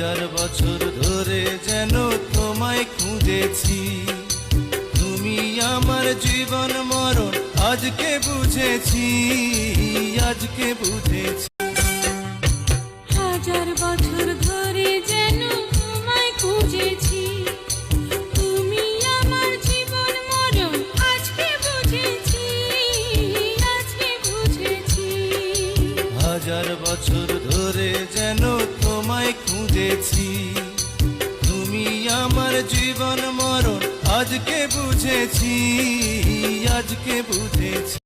হাজার বছর ধরে যেন তোমায় খুঁজেছি, তুমি আমার জীবন মরণ আজকে বুঝেছি, আজকে বুঝেছি। হাজার বছর ধরে যেন তোমায় খুঁজেছি, তুমি আমার জীবন মরণ আজকে বুঝেছি, আজকে বুঝেছি। হাজার বছর ধরে যেন তোমায় খুঁজেছি, তুমি আমার জীবন মরণ আজকে বুঝেছি, আজকে বুঝেছি।